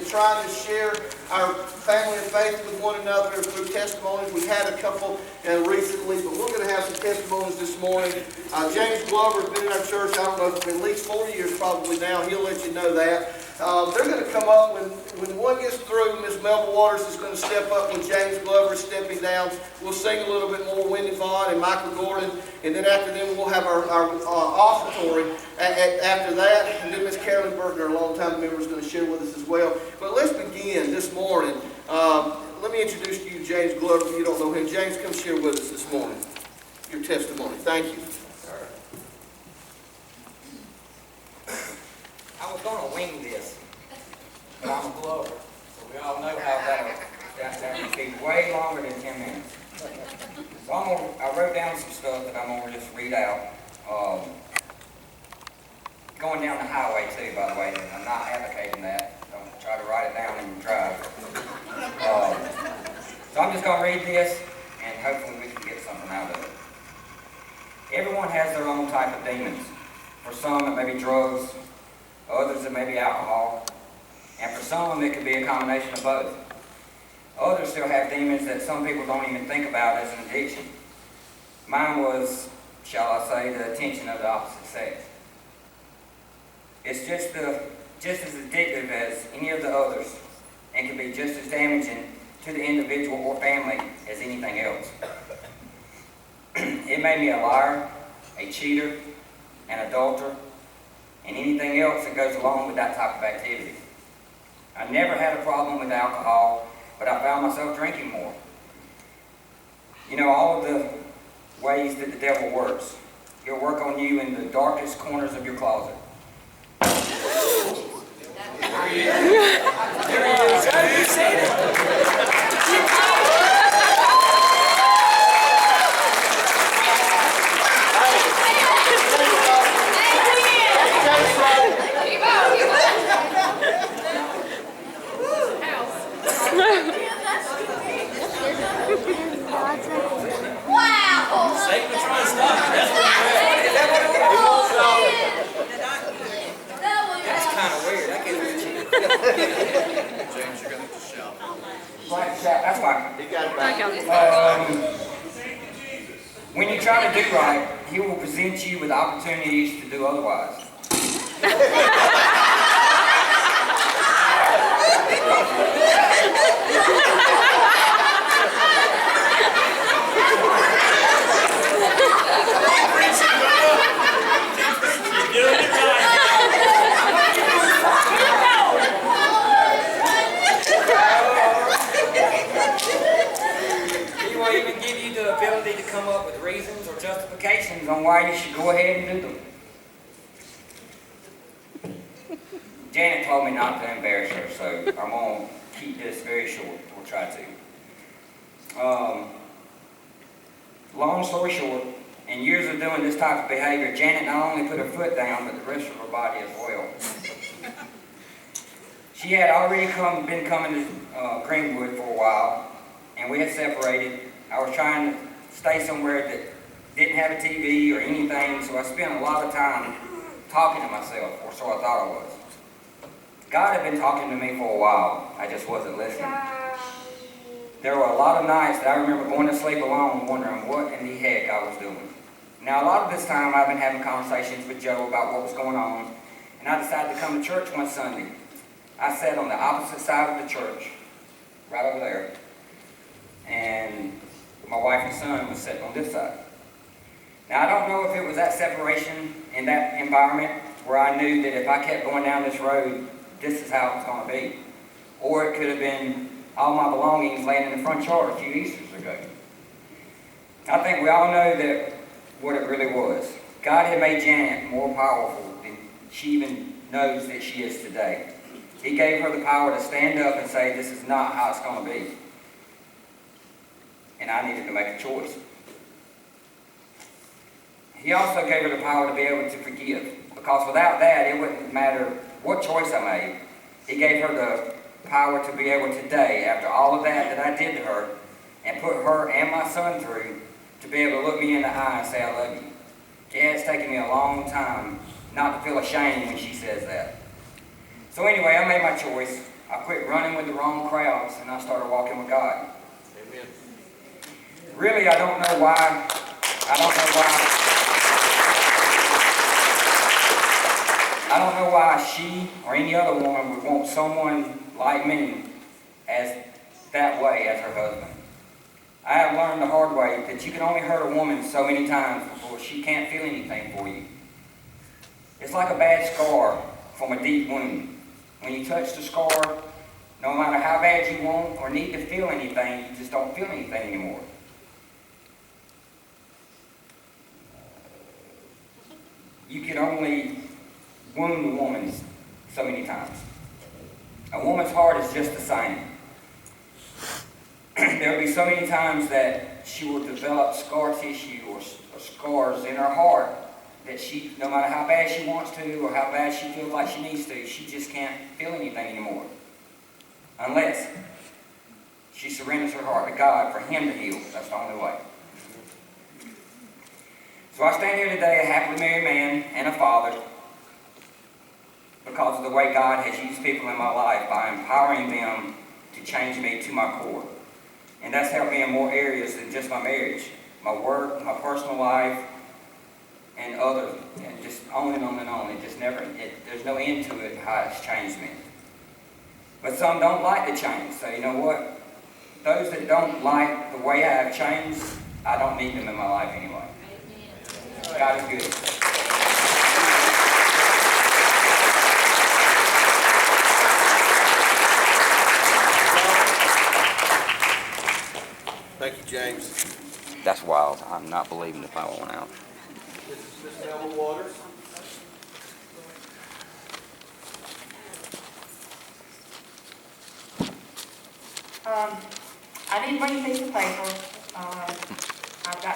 been trying to share our family of faith with one another through testimonies. We had a couple recently, but we're going to have some testimonies this morning. James Glover has been in our church, I don't know, for at least 40 years probably now. He'll let you know that. They're going to come up when one gets through. Miss Melba Waters is going to step up when James Glover is stepping down. We'll sing a little bit more, Wendy Vaughn and Michael Gordon, and then after them we'll have our offertory after that, and then Miss Carolyn Bergner, a long-time member, is going to share with us as well. But let's begin this morning. Let me introduce to you James Glover if you don't know him. James, come share with us this morning your testimony. Thank you. I was going to wing this, but I'm a Glover, so we all know how that can be way longer than 10 minutes. So I wrote down some stuff that I'm going to just read out. Going down the highway too, by the way, and I'm not advocating that. Don't try to write it down and drive. So I'm just going to read this, and hopefully we can get something out of it. Everyone has their own type of demons. For some, it may be drugs. Others, it may be alcohol. And for some, it could be a combination of both. Others still have demons that some people don't even think about as an addiction. Mine was, shall I say, the attention of the opposite sex. It's just as addictive as any of the others, and can be just as damaging to the individual or family as anything else. It made me a liar, a cheater, an adulterer, and anything else that goes along with that type of activity. I never had a problem with alcohol, but I found myself drinking more. You know, all of the ways that the devil works. He'll work on you in the darkest corners of your closet. There he is. You said it. Satan trying to stop you. That's kind of weird. I can't reach you. James, you're going to have to shout. That's fine. You got it back. When you try to do right, he will present you with opportunities to do otherwise. He will even give you the ability to come up with reasons or justifications on why you should go ahead and do them. Janet told me not to embarrass her, so I'm going to keep this very short. We'll try to. Long story short, in years of doing this type of behavior, Janet not only put her foot down, but the rest of her body as well. She had already been coming to Greenwood for a while, and we had separated. I was trying to stay somewhere that didn't have a TV or anything, so I spent a lot of time talking to myself, or so I thought I was. God had been talking to me for a while. I just wasn't listening. There were a lot of nights that I remember going to sleep alone wondering what in the heck I was doing. Now, a lot of this time I've been having conversations with Joe about what was going on, and I decided to come to church one Sunday. I sat on the opposite side of the church, right over there, and my wife and son was sitting on this side. Now, I don't know if it was that separation in that environment where I knew that if I kept going down this road, this is how it was going to be. Or it could have been all my belongings laying in the front yard a few Easters ago. I think we all know that what it really was. God had made Janet more powerful than she even knows that she is today. He gave her the power to stand up and say, this is not how it's going to be. And I needed to make a choice. He also gave her the power to be able to forgive. Because without that, it wouldn't matter what choice I made. He gave her the power to be able today, after all of that I did to her, and put her and my son through, to be able to look me in the eye and say, I love you. Yeah, it's taken me a long time not to feel ashamed when she says that. So anyway, I made my choice. I quit running with the wrong crowds and I started walking with God. Amen. Really, I don't know why. I don't know why she or any other woman would want someone like me as that way as her husband. I have learned the hard way that you can only hurt a woman so many times before she can't feel anything for you. It's like a bad scar from a deep wound. When you touch the scar, no matter how bad you want or need to feel anything, you just don't feel anything anymore. You can only wound a woman so many times. A woman's heart is just the same. There will be so many times that she will develop scar tissue or scars in her heart that she, no matter how bad she wants to or how bad she feels like she needs to, she just can't feel anything anymore. Unless she surrenders her heart to God for Him to heal. That's the only way. So I stand here today a happily married man and a father because of the way God has used people in my life by empowering them to change me to my core. And that's helped me in more areas than just my marriage, my work, my personal life, and others, and just on and on and on. It just never, there's no end to it how it's changed me. But some don't like the change, so you know what? Those that don't like the way I have changed, I don't need them in my life anyway. God is good. Thank you, James. That's wild. I'm not believing if I went out. This is Ellen Waters. I didn't bring a piece of paper. I've got